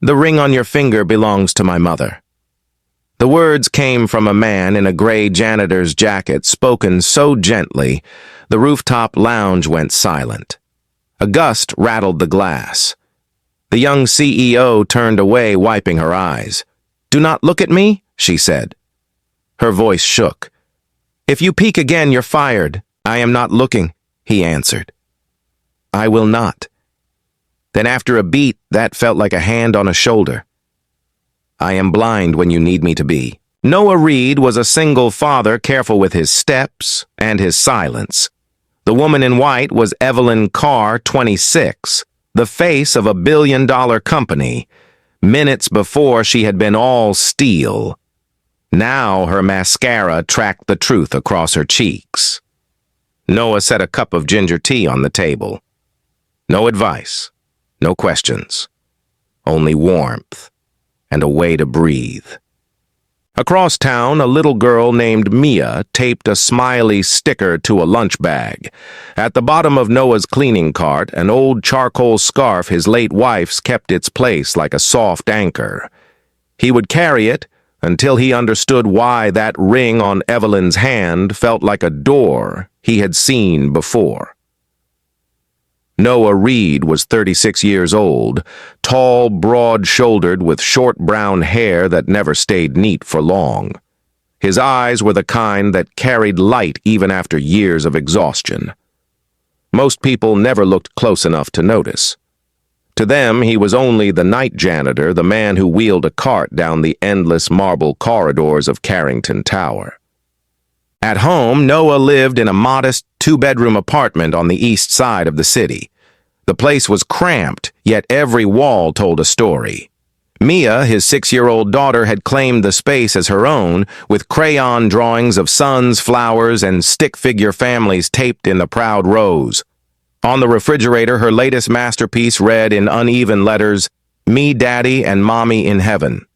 The ring on your finger belongs to my mother." The words came from a man in a gray janitor's jacket, spoken so gently, the rooftop lounge went silent. A gust rattled the glass. The young CEO turned away, wiping her eyes. "Do not look at me," she said. Her voice shook. "If you peek again, you're fired." "I am not looking," he answered. "I will not." Then after a beat, that felt like a hand on a shoulder. "I am blind when you need me to be." Noah Reed was a single father, careful with his steps and his silence. The woman in white was Evelyn Carr, 26, the face of a billion-dollar company. Minutes before, she had been all steel. Now her mascara tracked the truth across her cheeks. Noah set a cup of ginger tea on the table. No advice, no questions, only warmth and a way to breathe. Across town, a little girl named Mia taped a smiley sticker to a lunch bag. At the bottom of Noah's cleaning cart, an old charcoal scarf his late wife's kept its place like a soft anchor. He would carry it until he understood why that ring on Evelyn's hand felt like a door he had seen before. Noah Reed was 36 years old, tall, broad-shouldered, with short brown hair that never stayed neat for long. His eyes were the kind that carried light even after years of exhaustion. Most people never looked close enough to notice. To them, he was only the night janitor, the man who wheeled a cart down the endless marble corridors of Carrington Tower. At home, Noah lived in a modest two-bedroom apartment on the east side of the city. The place was cramped, yet every wall told a story. Mia, his 6-year-old daughter, had claimed the space as her own, with crayon drawings of suns, flowers, and stick-figure families taped in the proud rows. On the refrigerator, her latest masterpiece read in uneven letters, "Me, Daddy, and Mommy in Heaven."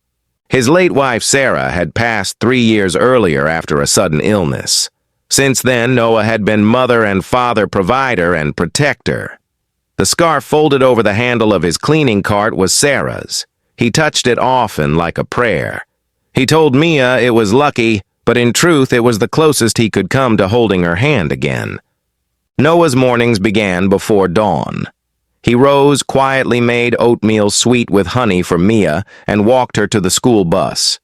His late wife, Sarah, had passed 3 years earlier after a sudden illness. Since then, Noah had been mother and father, provider and protector. The scarf folded over the handle of his cleaning cart was Sarah's. He touched it often like a prayer. He told Mia it was lucky, but in truth it was the closest he could come to holding her hand again. Noah's mornings began before dawn. He rose, quietly made oatmeal sweet with honey for Mia, and walked her to the school bus.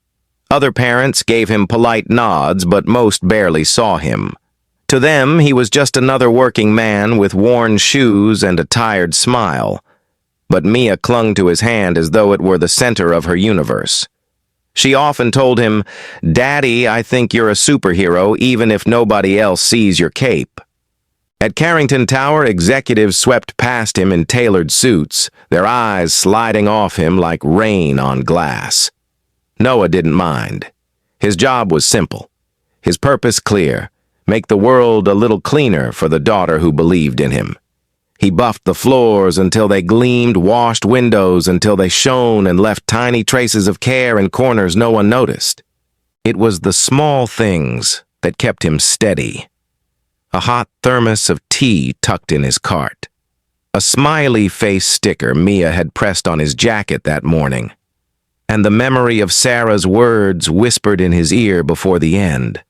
Other parents gave him polite nods, but most barely saw him. To them, he was just another working man with worn shoes and a tired smile. But Mia clung to his hand as though it were the center of her universe. She often told him, "Daddy, I think you're a superhero even if nobody else sees your cape." At Carrington Tower, executives swept past him in tailored suits, their eyes sliding off him like rain on glass. Noah didn't mind. His job was simple, his purpose clear: make the world a little cleaner for the daughter who believed in him. He buffed the floors until they gleamed, washed windows until they shone, and left tiny traces of care in corners no one noticed. It was the small things that kept him steady. A hot thermos of tea tucked in his cart. A smiley face sticker Mia had pressed on his jacket that morning. And the memory of Sarah's words whispered in his ear before the end.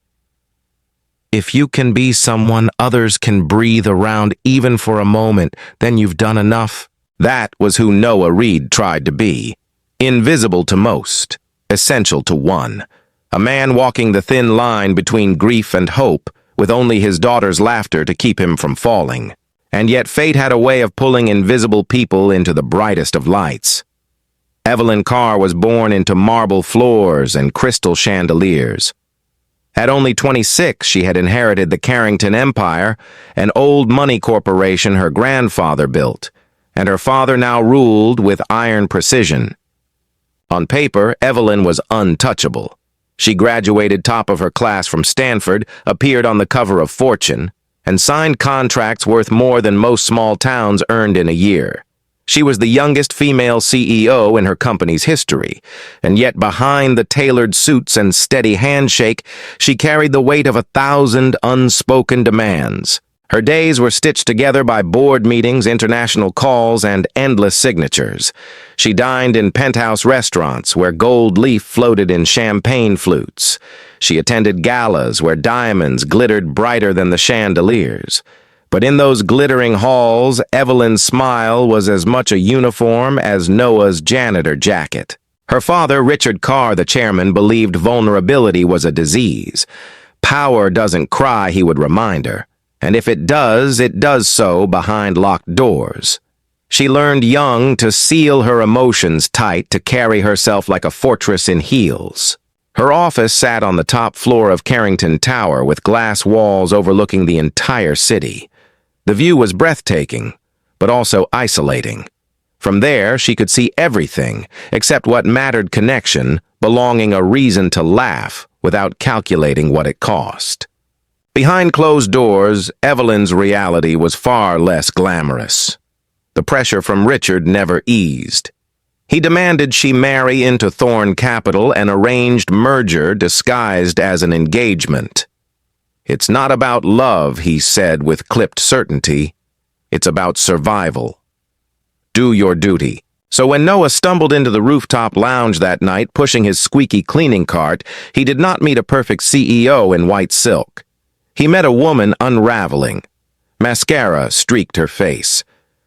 "If you can be someone others can breathe around even for a moment, then you've done enough." That was who Noah Reed tried to be. Invisible to most, essential to one. A man walking the thin line between grief and hope, with only his daughter's laughter to keep him from falling. And yet fate had a way of pulling invisible people into the brightest of lights. Evelyn Carr was born into marble floors and crystal chandeliers. At only 26, she had inherited the Carrington Empire, an old money corporation her grandfather built, and her father now ruled with iron precision. On paper, Evelyn was untouchable. She graduated top of her class from Stanford, appeared on the cover of Fortune, and signed contracts worth more than most small towns earned in a year. She was the youngest female CEO in her company's history, and yet behind the tailored suits and steady handshake, she carried the weight of 1,000 unspoken demands. Her days were stitched together by board meetings, international calls, and endless signatures. She dined in penthouse restaurants where gold leaf floated in champagne flutes. She attended galas where diamonds glittered brighter than the chandeliers. But in those glittering halls, Evelyn's smile was as much a uniform as Noah's janitor jacket. Her father, Richard Carr, the chairman, believed vulnerability was a disease. Power doesn't cry, he would remind her. And if it does so behind locked doors. She learned young to seal her emotions tight, to carry herself like a fortress in heels. Her office sat on the top floor of Carrington Tower with glass walls overlooking the entire city. The view was breathtaking, but also isolating. From there, she could see everything, except what mattered: connection, belonging, a reason to laugh without calculating what it cost. Behind closed doors, Evelyn's reality was far less glamorous. The pressure from Richard never eased. He demanded she marry into Thorn Capital, an arranged merger disguised as an engagement. "It's not about love," he said with clipped certainty. "It's about survival. Do your duty." So when Noah stumbled into the rooftop lounge that night, pushing his squeaky cleaning cart, he did not meet a perfect CEO in white silk. He met a woman unraveling. Mascara streaked her face.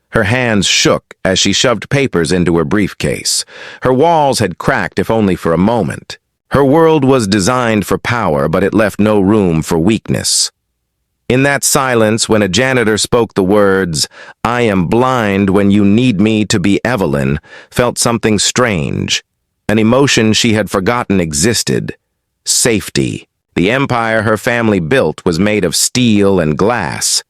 Her hands shook as she shoved papers into her briefcase. Her walls had cracked, if only for a moment. Her world was designed for power, but it left no room for weakness. In that silence, when a janitor spoke the words, "I am blind when you need me to be Evelyn," felt something strange, an emotion she had forgotten existed: safety. The empire her family built was made of steel and glass.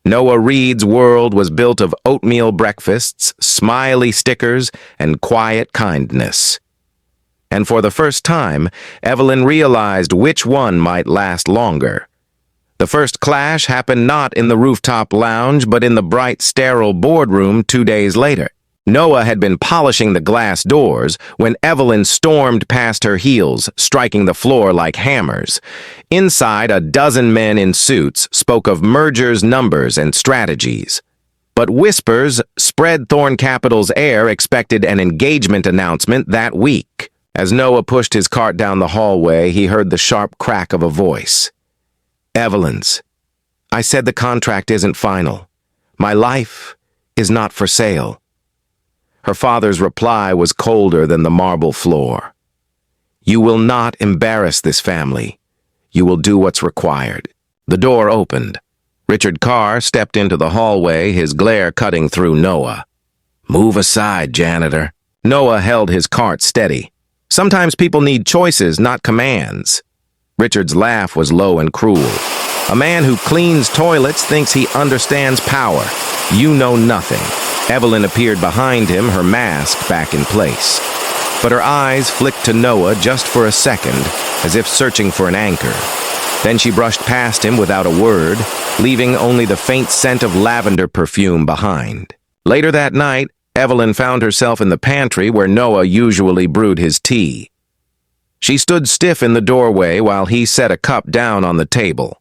Noah Reed's world was built of oatmeal breakfasts, smiley stickers, and quiet kindness. And for the first time, Evelyn realized which one might last longer. The first clash happened not in the rooftop lounge, but in the bright, sterile boardroom 2 days later. Noah had been polishing the glass doors when Evelyn stormed past her heels, striking the floor like hammers. Inside, a dozen men in suits spoke of mergers, numbers, and strategies. But whispers spread Thorn Capital's air, expected an engagement announcement that week. As Noah pushed his cart down the hallway, he heard the sharp crack of a voice. "Evelyn's. I said the contract isn't final. My life is not for sale." Her father's reply was colder than the marble floor. "You will not embarrass this family. You will do what's required." The door opened. Richard Carr stepped into the hallway, his glare cutting through Noah. "Move aside, janitor." Noah held his cart steady. "Sometimes people need choices, not commands." Richard's laugh was low and cruel. "A man who cleans toilets thinks he understands power. You know nothing." Evelyn appeared behind him, her mask back in place. But her eyes flicked to Noah just for a second, as if searching for an anchor. Then she brushed past him without a word, leaving only the faint scent of lavender perfume behind. Later that night, Evelyn found herself in the pantry where Noah usually brewed his tea. She stood stiff in the doorway while he set a cup down on the table.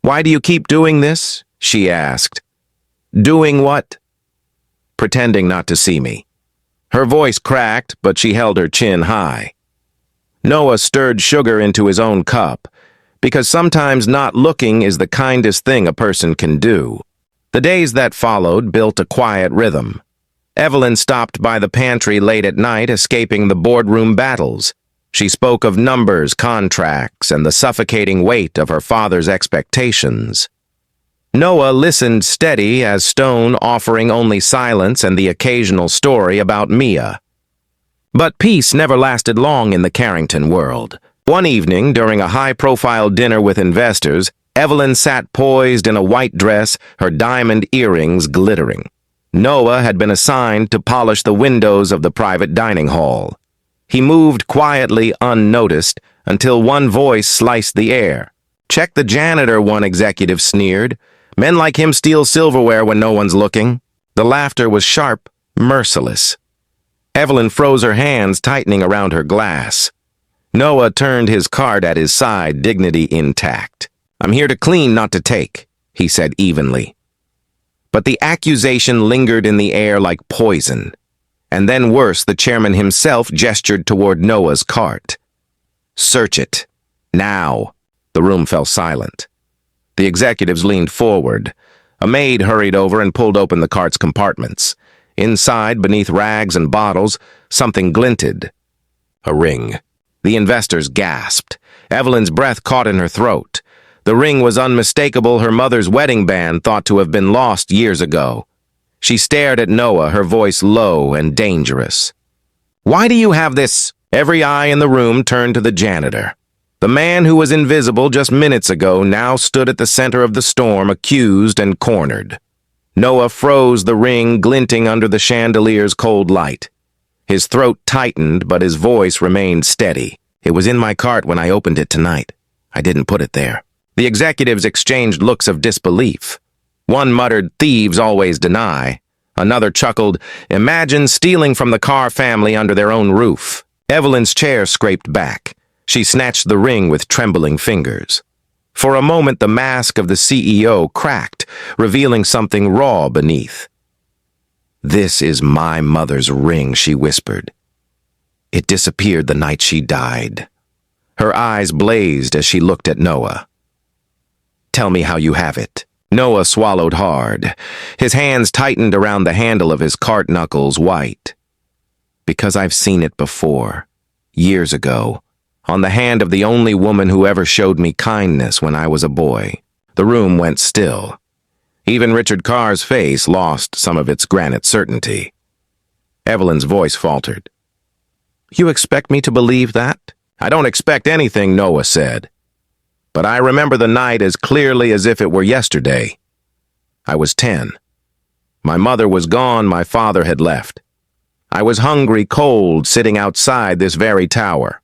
"Why do you keep doing this?" she asked. "Doing what?" Pretending not to see me. Her voice cracked, but she held her chin high. Noah stirred sugar into his own cup, because sometimes not looking is the kindest thing a person can do. The days that followed built a quiet rhythm. Evelyn stopped by the pantry late at night, escaping the boardroom battles. She spoke of numbers, contracts, and the suffocating weight of her father's expectations. Noah listened steady as stone, offering only silence and the occasional story about Mia. But peace never lasted long in the Carrington world. One evening, during a high-profile dinner with investors, Evelyn sat poised in a white dress, her diamond earrings glittering. Noah had been assigned to polish the windows of the private dining hall. He moved quietly, unnoticed, until one voice sliced the air. "Check the janitor," one executive sneered. "Men like him steal silverware when no one's looking." The laughter was sharp, merciless. Evelyn froze her hands, tightening around her glass. Noah turned his cart at his side, dignity intact. "I'm here to clean, not to take." he said evenly. But the accusation lingered in the air like poison. And then worse, the chairman himself gestured toward Noah's cart. "Search it. Now." The room fell silent. The executives leaned forward. A maid hurried over and pulled open the cart's compartments. Inside, beneath rags and bottles, something glinted. A ring. The investors gasped. Evelyn's breath caught in her throat. The ring was unmistakable, her mother's wedding band thought to have been lost years ago. She stared at Noah, her voice low and dangerous. "Why do you have this?" Every eye in the room turned to the janitor. The man who was invisible just minutes ago now stood at the center of the storm, accused and cornered. Noah froze, the ring glinting under the chandelier's cold light. His throat tightened, but his voice remained steady. "It was in my cart when I opened it tonight. I didn't put it there." The executives exchanged looks of disbelief. One muttered, "Thieves always deny." Another chuckled, "Imagine stealing from the Carr family under their own roof." Evelyn's chair scraped back. She snatched the ring with trembling fingers. For a moment, the mask of the CEO cracked, revealing something raw beneath. "This is my mother's ring," she whispered. "It disappeared the night she died." Her eyes blazed as she looked at Noah. "Tell me how you have it." Noah swallowed hard. His hands tightened around the handle of his cart, knuckles white. "Because I've seen it before, years ago, on the hand of the only woman who ever showed me kindness when I was a boy." The room went still. Even Richard Carr's face lost some of its granite certainty. Evelyn's voice faltered. "You expect me to believe that?" "I don't expect anything," Noah said. "But I remember the night as clearly as if it were yesterday. I was 10. My mother was gone, my father had left. I was hungry, cold, sitting outside this very tower.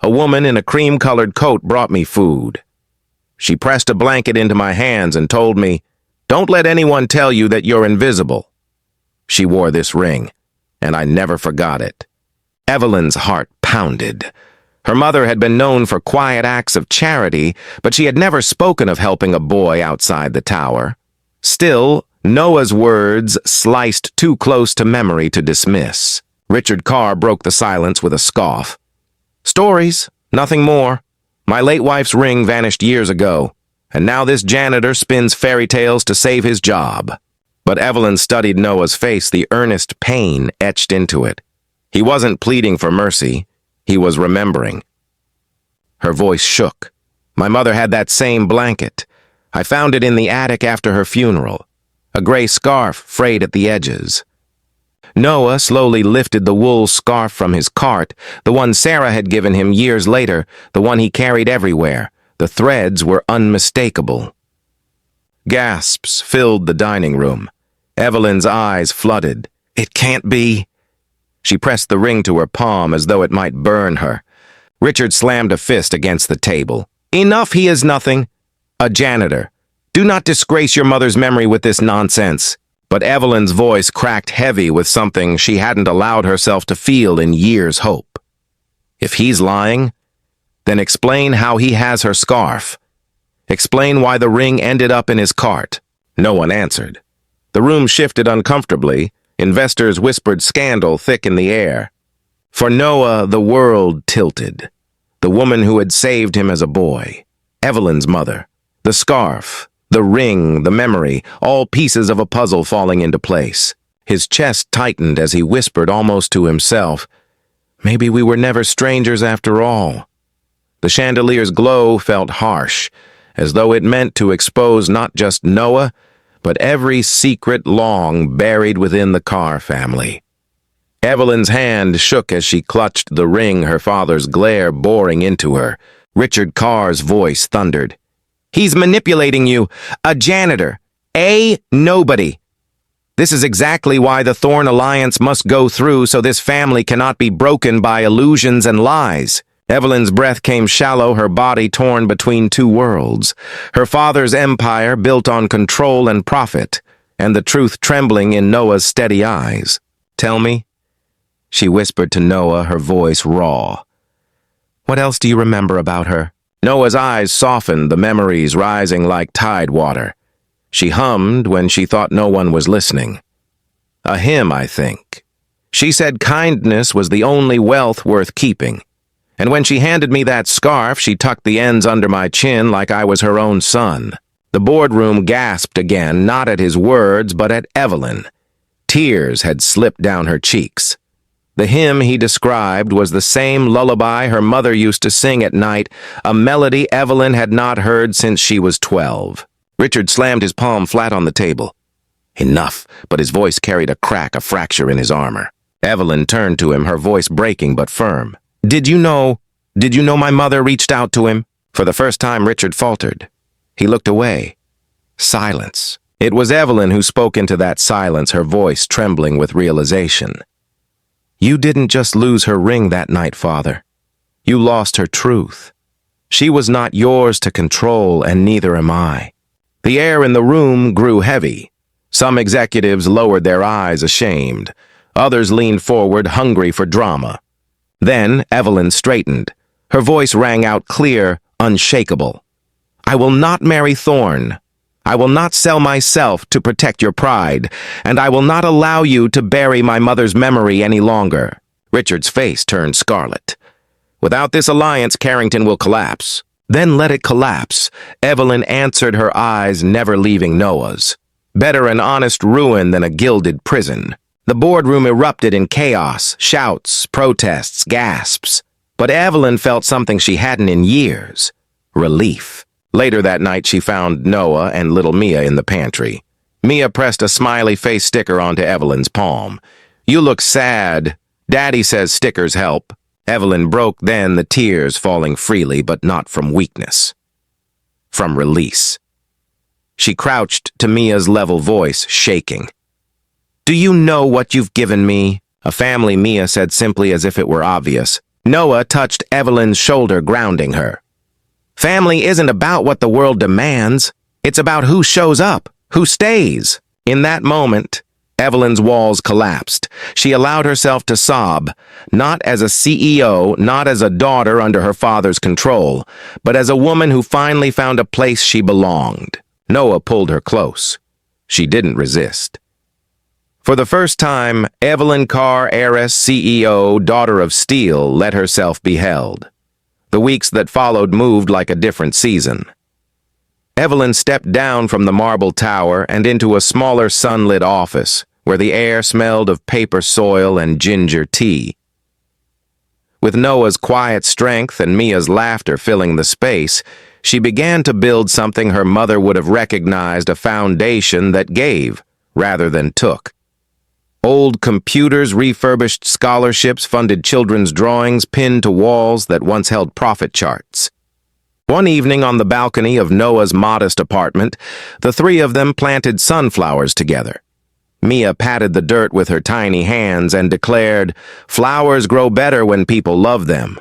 A woman in a cream-colored coat brought me food. She pressed a blanket into my hands and told me, 'Don't let anyone tell you that you're invisible.' She wore this ring, and I never forgot it." Evelyn's heart pounded. Her mother had been known for quiet acts of charity, but she had never spoken of helping a boy outside the tower. Still, Noah's words sliced too close to memory to dismiss. Richard Carr broke the silence with a scoff. "Stories, nothing more. My late wife's ring vanished years ago, and now this janitor spins fairy tales to save his job." But Evelyn studied Noah's face, the earnest pain etched into it. He wasn't pleading for mercy. He was remembering. Her voice shook. "My mother had that same blanket. I found it in the attic after her funeral. A gray scarf frayed at the edges." Noah slowly lifted the wool scarf from his cart, the one Sarah had given him years later, the one he carried everywhere. The threads were unmistakable. Gasps filled the dining room. Evelyn's eyes flooded. "It can't be." She pressed the ring to her palm as though it might burn her. Richard slammed a fist against the table. "Enough, he is nothing. A janitor. Do not disgrace your mother's memory with this nonsense." But Evelyn's voice cracked heavy with something she hadn't allowed herself to feel in years' hope. "If he's lying, then explain how he has her scarf. Explain why the ring ended up in his cart." No one answered. The room shifted uncomfortably. Investors whispered scandal thick in the air. For Noah, the world tilted. The woman who had saved him as a boy. Evelyn's mother. The scarf. The ring. The memory. All pieces of a puzzle falling into place. His chest tightened as he whispered almost to himself, "Maybe we were never strangers after all." The chandelier's glow felt harsh, as though it meant to expose not just Noah, but every secret long buried within the Carr family. Evelyn's hand shook as she clutched the ring, her father's glare boring into her. Richard Carr's voice thundered. "He's manipulating you. A janitor. A nobody. This is exactly why the Thorn Alliance must go through, so this family cannot be broken by illusions and lies." Evelyn's breath came shallow, her body torn between two worlds. Her father's empire built on control and profit, and the truth trembling in Noah's steady eyes. "Tell me," she whispered to Noah, her voice raw. "What else do you remember about her?" Noah's eyes softened, the memories rising like tide water. She hummed when she thought no one was listening. A hymn, I think. She said kindness was the only wealth worth keeping. And when she handed me that scarf, she tucked the ends under my chin like I was her own son. The boardroom gasped again, not at his words, but at Evelyn. Tears had slipped down her cheeks. The hymn he described was the same lullaby her mother used to sing at night, a melody Evelyn had not heard since she was 12. Richard slammed his palm flat on the table. Enough, but his voice carried a crack, a fracture in his armor. Evelyn turned to him, her voice breaking but firm. Did you know my mother reached out to him? For the first time, Richard faltered. He looked away. Silence. It was Evelyn who spoke into that silence, her voice trembling with realization. You didn't just lose her ring that night, Father. You lost her truth. She was not yours to control, and neither am I. The air in the room grew heavy. Some executives lowered their eyes, ashamed. Others leaned forward, hungry for drama. Then Evelyn straightened. Her voice rang out clear, unshakable. I will not marry Thorne. I will not sell myself to protect your pride, and I will not allow you to bury my mother's memory any longer. Richard's face turned scarlet. Without this alliance, Carrington will collapse. Then let it collapse. Evelyn answered, her eyes never leaving Noah's. Better an honest ruin than a gilded prison. The boardroom erupted in chaos, shouts, protests, gasps. But Evelyn felt something she hadn't in years. Relief. Later that night, she found Noah and little Mia in the pantry. Mia pressed a smiley face sticker onto Evelyn's palm. You look sad. Daddy says stickers help. Evelyn broke then, the tears falling freely, but not from weakness. From release. She crouched to Mia's level voice, shaking. Do you know what you've given me? A family, Mia said simply as if it were obvious. Noah touched Evelyn's shoulder, grounding her. Family isn't about what the world demands. It's about who shows up, who stays. In that moment, Evelyn's walls collapsed. She allowed herself to sob, not as a CEO, not as a daughter under her father's control, but as a woman who finally found a place she belonged. Noah pulled her close. She didn't resist. For the first time, Evelyn Carr, heiress, CEO, daughter of steel, let herself be held. The weeks that followed moved like a different season. Evelyn stepped down from the marble tower and into a smaller sunlit office, where the air smelled of paper soil and ginger tea. With Noah's quiet strength and Mia's laughter filling the space, she began to build something her mother would have recognized, a foundation that gave, rather than took. Old computers, refurbished scholarships, funded children's drawings pinned to walls that once held profit charts. One evening on the balcony of Noah's modest apartment, the three of them planted sunflowers together. Mia patted the dirt with her tiny hands and declared, "Flowers grow better when people love them."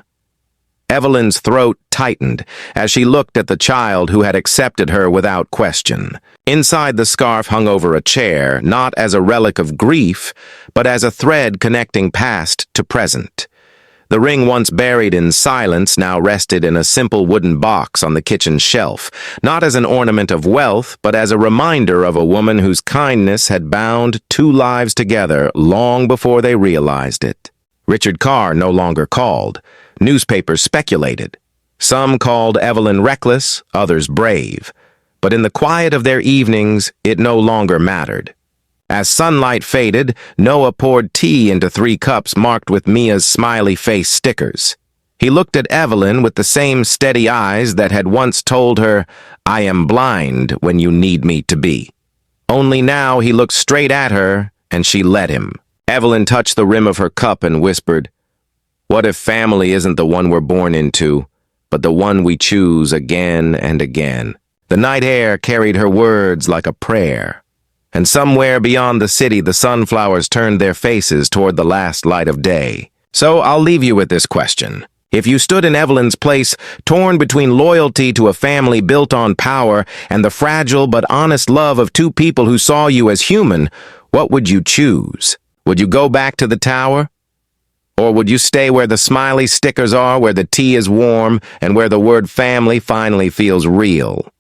Evelyn's throat tightened as she looked at the child who had accepted her without question. Inside, the scarf hung over a chair, not as a relic of grief, but as a thread connecting past to present. The ring, once buried in silence, now rested in a simple wooden box on the kitchen shelf, not as an ornament of wealth, but as a reminder of a woman whose kindness had bound two lives together long before they realized it. Richard Carr no longer called. Newspapers speculated. Some called Evelyn reckless, others brave. But in the quiet of their evenings, it no longer mattered. As sunlight faded, Noah poured tea into 3 cups marked with Mia's smiley face stickers. He looked at Evelyn with the same steady eyes that had once told her, "I am blind when you need me to be." Only now he looked straight at her, and she let him. Evelyn touched the rim of her cup and whispered, "What if family isn't the one we're born into, but the one we choose again and again?" The night air carried her words like a prayer. And somewhere beyond the city, the sunflowers turned their faces toward the last light of day. So I'll leave you with this question. If you stood in Evelyn's place, torn between loyalty to a family built on power and the fragile but honest love of 2 people who saw you as human, what would you choose? Would you go back to the tower? Or would you stay where the smiley stickers are, where the tea is warm, and where the word family finally feels real?